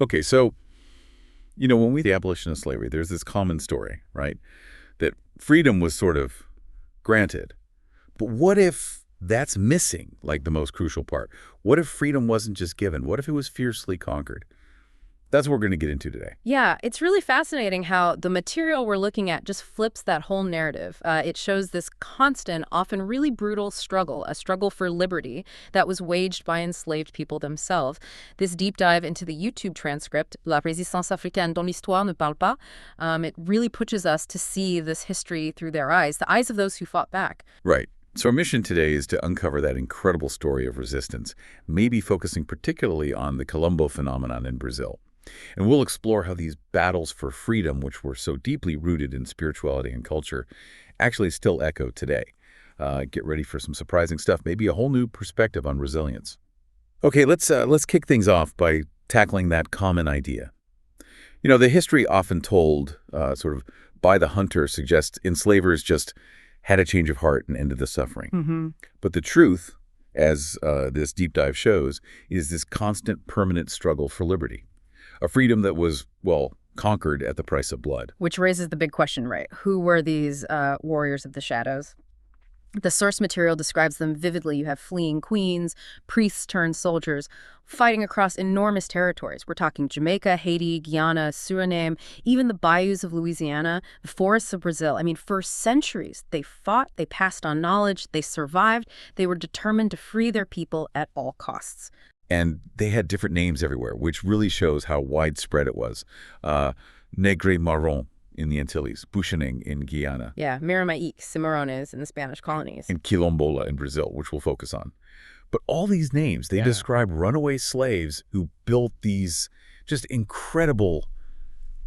Okay, so, when the abolition of slavery, there's this common story, right? That freedom was sort of granted. But what if that's missing, like the most crucial part? What if freedom wasn't just given? What if it was fiercely conquered? That's what we're going to get into today. Yeah, it's really fascinating how the material we're looking at just flips that whole narrative. It shows this constant, often really brutal struggle, a struggle for liberty that was waged by enslaved people themselves. This deep dive into the YouTube transcript, La résistance africaine dont l'histoire ne parle pas, it really pushes us to see this history through their eyes, the eyes of those who fought back. Right. So our mission today is to uncover that incredible story of resistance, maybe focusing particularly on the Colombo phenomenon in Brazil. And we'll explore how these battles for freedom, which were so deeply rooted in spirituality and culture, actually still echo today. Get ready for some surprising stuff, maybe a whole new perspective on resilience. Okay, let's kick things off by tackling that common idea. The history often told sort of by the hunter suggests enslavers just had a change of heart and ended the suffering. Mm-hmm. But the truth, as this deep dive shows, is this constant, permanent struggle for liberty. A freedom that was, well, conquered at the price of blood. Which raises the big question, right? Who were these warriors of the shadows? The source material describes them vividly. You have fleeing queens, priests turned soldiers, fighting across enormous territories. We're talking Jamaica, Haiti, Guyana, Suriname, even the bayous of Louisiana, the forests of Brazil. I mean, for centuries, they fought, they passed on knowledge, they survived, they were determined to free their people at all costs. And they had different names everywhere, which really shows how widespread it was. Negre Marron in the Antilles, Buchanan in Guyana. Yeah, Miramaíx, Cimarrones in the Spanish colonies. And Quilombola in Brazil, which we'll focus on. But all these names, they describe runaway slaves who built these just incredible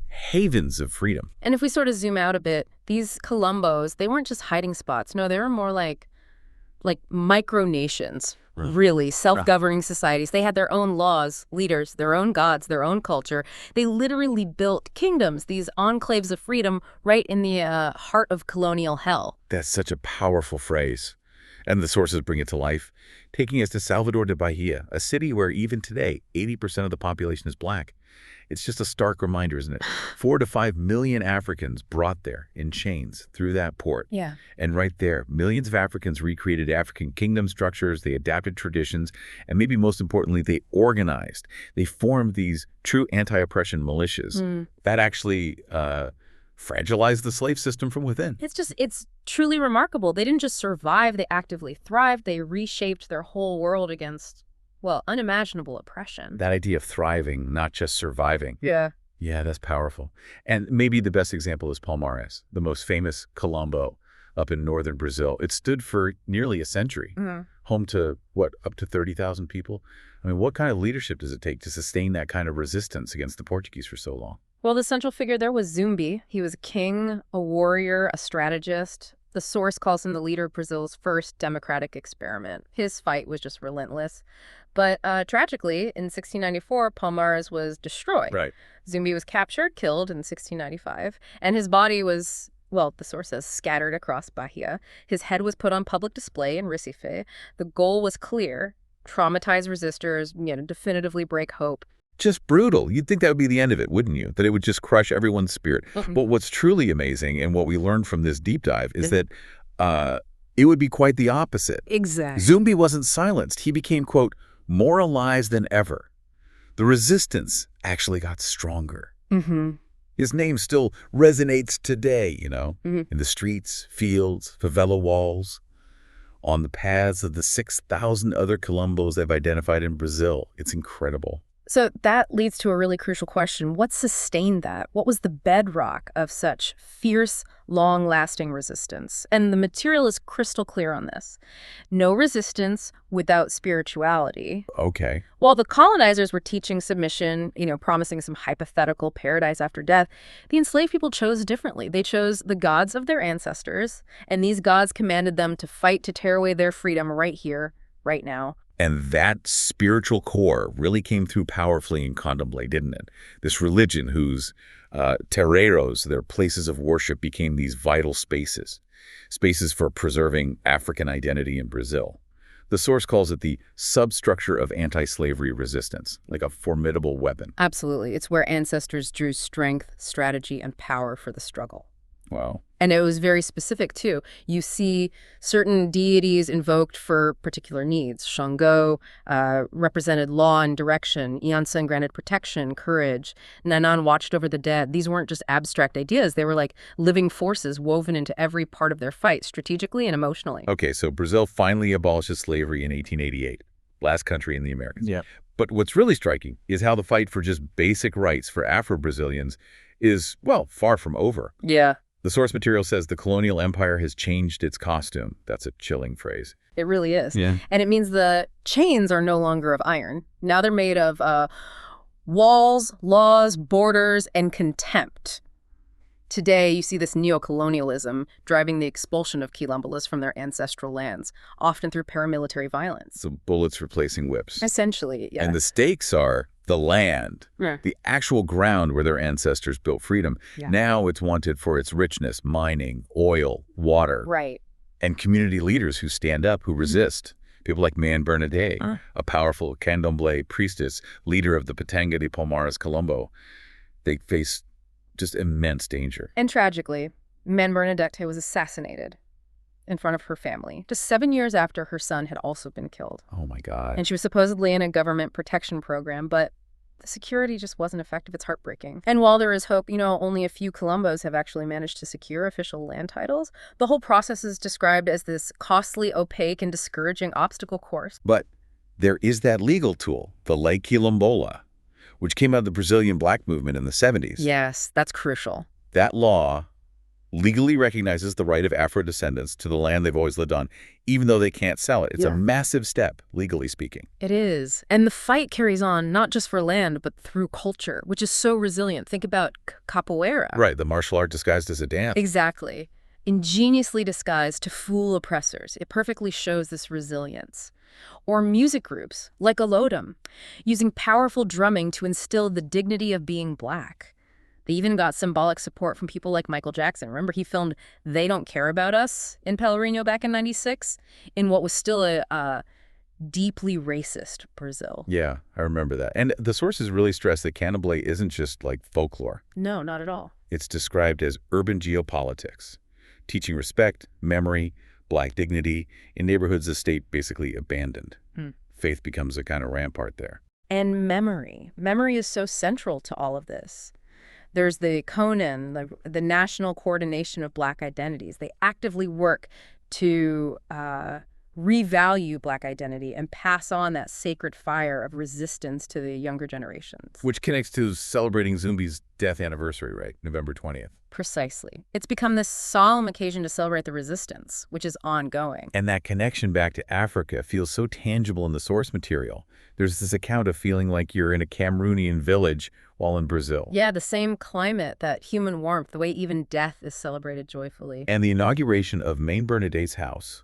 havens of freedom. And if we sort of zoom out a bit, these Colombos, they weren't just hiding spots. No, they were more like micronations. Really, self-governing societies. They had their own laws, leaders, their own gods, their own culture. They literally built kingdoms, these enclaves of freedom, right in the heart of colonial hell. That's such a powerful phrase. And the sources bring it to life, taking us to Salvador de Bahia, a city where even today, 80% of the population is black. It's just a stark reminder, isn't it? 4 to 5 million Africans brought there in chains through that port. Yeah. And right there, millions of Africans recreated African kingdom structures, they adapted traditions, and maybe most importantly, they organized. They formed these true anti-oppression militias that actually fragilized the slave system from within. It's truly remarkable. They didn't just survive, they actively thrived. They reshaped their whole world against, well, unimaginable oppression. That idea of thriving, not just surviving. Yeah. Yeah, that's powerful. And maybe the best example is Palmares, the most famous Colombo up in northern Brazil. It stood for nearly a century, home to, up to 30,000 people? I mean, what kind of leadership does it take to sustain that kind of resistance against the Portuguese for so long? Well, the central figure there was Zumbi. He was a king, a warrior, a strategist. The source calls him the leader of Brazil's first democratic experiment. His fight was just relentless. But tragically, in 1694, Palmares was destroyed. Right. Zumbi was captured, killed in 1695, and his body was, well, the source says, scattered across Bahia. His head was put on public display in Recife. The goal was clear: traumatize resistors, definitively break hope. Just brutal. You'd think that would be the end of it, wouldn't you? That it would just crush everyone's spirit. But what's truly amazing, and what we learned from this deep dive, is that it would be quite the opposite. Exactly. Zumbi wasn't silenced. He became, quote, more alive than ever. The resistance actually got stronger. His name still resonates today, in the streets, fields, favela walls, on the paths of the 6,000 other Colombos they've identified in Brazil. It's incredible. So that leads to a really crucial question. What sustained that? What was the bedrock of such fierce, long-lasting resistance? And the material is crystal clear on this. No resistance without spirituality. Okay. While the colonizers were teaching submission, promising some hypothetical paradise after death, the enslaved people chose differently. They chose the gods of their ancestors, and these gods commanded them to fight to tear away their freedom right here, right now. And that spiritual core really came through powerfully in Candomblé, didn't it? This religion whose terreiros, their places of worship, became these vital spaces for preserving African identity in Brazil. The source calls it the substructure of anti-slavery resistance, like a formidable weapon. Absolutely. It's where ancestors drew strength, strategy, and power for the struggle. Wow. And it was very specific, too. You see certain deities invoked for particular needs. Shango represented law and direction. Yansan granted protection, courage. Nanan watched over the dead. These weren't just abstract ideas. They were like living forces woven into every part of their fight, strategically and emotionally. Okay, so Brazil finally abolishes slavery in 1888, last country in the Americas. Yeah. But what's really striking is how the fight for just basic rights for Afro-Brazilians is, well, far from over. Yeah. The source material says the colonial empire has changed its costume. That's a chilling phrase. It really is. Yeah. And it means the chains are no longer of iron. Now they're made of walls, laws, borders, and contempt. Today, you see this neocolonialism driving the expulsion of Quilombolas from their ancestral lands, often through paramilitary violence. So bullets replacing whips. Essentially, yeah. And the stakes are the land, Yeah. the actual ground where their ancestors built freedom. Yeah. Now it's wanted for its richness, mining, oil, water, Right. and community leaders who stand up, who resist. People like Man Bernadette, a powerful Candomblé priestess, leader of the Pitanga de Palmares Colombo. They face just immense danger. And tragically, Man Bernadette was assassinated in front of her family, just 7 years after her son had also been killed. Oh my God. And she was supposedly in a government protection program, but the security just wasn't effective. It's heartbreaking. And while there is hope, only a few Quilombos have actually managed to secure official land titles. The whole process is described as this costly, opaque, and discouraging obstacle course. But there is that legal tool, the Lei Quilombola, which came out of the Brazilian black movement in the 70s. Yes, that's crucial. That law legally recognizes the right of Afro-descendants to the land they've always lived on, even though they can't sell it. It's a massive step, legally speaking. It is. And the fight carries on not just for land, but through culture, which is so resilient. Think about capoeira. Right, the martial art disguised as a dance. Exactly. Ingeniously disguised to fool oppressors. It perfectly shows this resilience. Or music groups, like Olodum, using powerful drumming to instill the dignity of being black. They even got symbolic support from people like Michael Jackson. Remember, he filmed They Don't Care About Us in Pelourinho back in '96, in what was still a deeply racist Brazil. Yeah, I remember that. And the sources really stress that Candomblé isn't just like folklore. No, not at all. It's described as urban geopolitics, teaching respect, memory, black dignity in neighborhoods the state basically abandoned. Faith becomes a kind of rampart there. And memory. Memory is so central to all of this. There's the CONAN, the National Coordination of Black Identities. They actively work to revalue Black identity and pass on that sacred fire of resistance to the younger generations. Which connects to celebrating Zumbi's death anniversary, right? November 20th. Precisely. It's become this solemn occasion to celebrate the resistance, which is ongoing. And that connection back to Africa feels so tangible in the source material. There's this account of feeling like you're in a Cameroonian village while in Brazil. Yeah, the same climate, that human warmth, the way even death is celebrated joyfully. And the inauguration of Mãe Bernadette's house,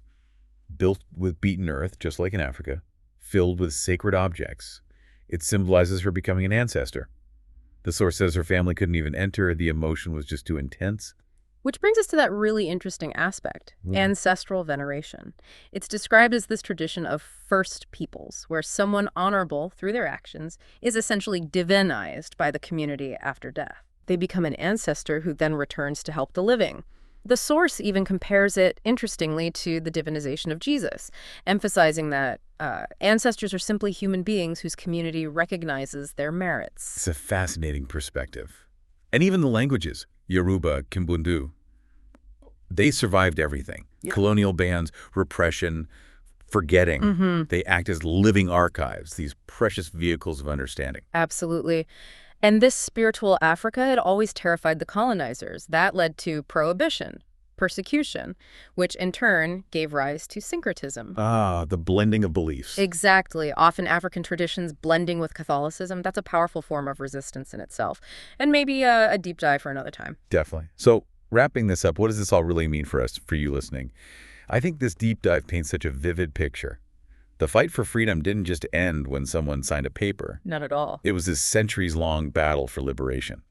built with beaten earth, just like in Africa, filled with sacred objects. It symbolizes her becoming an ancestor. The source says her family couldn't even enter. The emotion was just too intense. Which brings us to that really interesting aspect, ancestral veneration. It's described as this tradition of first peoples, where someone honorable through their actions is essentially divinized by the community after death. They become an ancestor who then returns to help the living. The source even compares it, interestingly, to the divinization of Jesus, emphasizing that ancestors are simply human beings whose community recognizes their merits. It's a fascinating perspective. And even the languages, Yoruba, Kimbundu, they survived everything. Yeah. Colonial bans, repression, forgetting. They act as living archives, these precious vehicles of understanding. Absolutely. And this spiritual Africa had always terrified the colonizers. That led to prohibition, persecution, which in turn gave rise to syncretism. Ah, the blending of beliefs. Exactly. Often African traditions blending with Catholicism. That's a powerful form of resistance in itself. And maybe a deep dive for another time. Definitely. So wrapping this up, what does this all really mean for us, for you listening? I think this deep dive paints such a vivid picture. The fight for freedom didn't just end when someone signed a paper. Not at all. It was this centuries-long battle for liberation.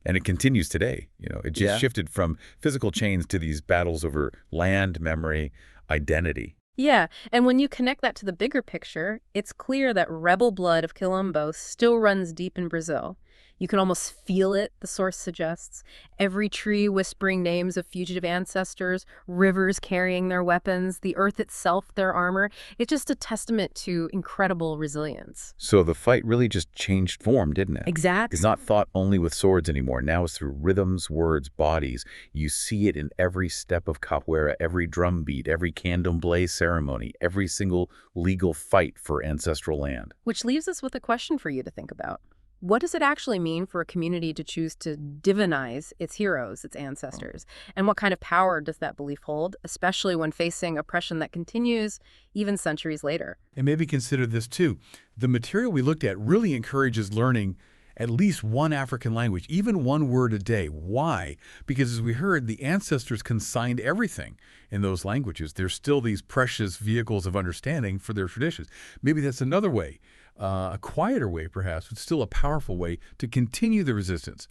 And it continues today. It just shifted from physical chains to these battles over land, memory, identity. Yeah, and when you connect that to the bigger picture, it's clear that rebel blood of Quilombo still runs deep in Brazil. You can almost feel it, the source suggests. Every tree whispering names of fugitive ancestors, rivers carrying their weapons, the earth itself their armor. It's just a testament to incredible resilience. So the fight really just changed form, didn't it? It's Exactly. not fought only with swords anymore. Now it's through rhythms, words, bodies. You see it in every step of capoeira, every drum beat, every candomblé ceremony, every single legal fight for ancestral land. Which leaves us with a question for you to think about. What does it actually mean for a community to choose to divinize its heroes, its ancestors? And what kind of power does that belief hold, especially when facing oppression that continues even centuries later? And maybe consider this too. The material we looked at really encourages learning at least one African language, even one word a day. Why? Because as we heard, the ancestors consigned everything in those languages. There's still these precious vehicles of understanding for their traditions. Maybe that's another way, a quieter way perhaps, but still a powerful way to continue the resistance.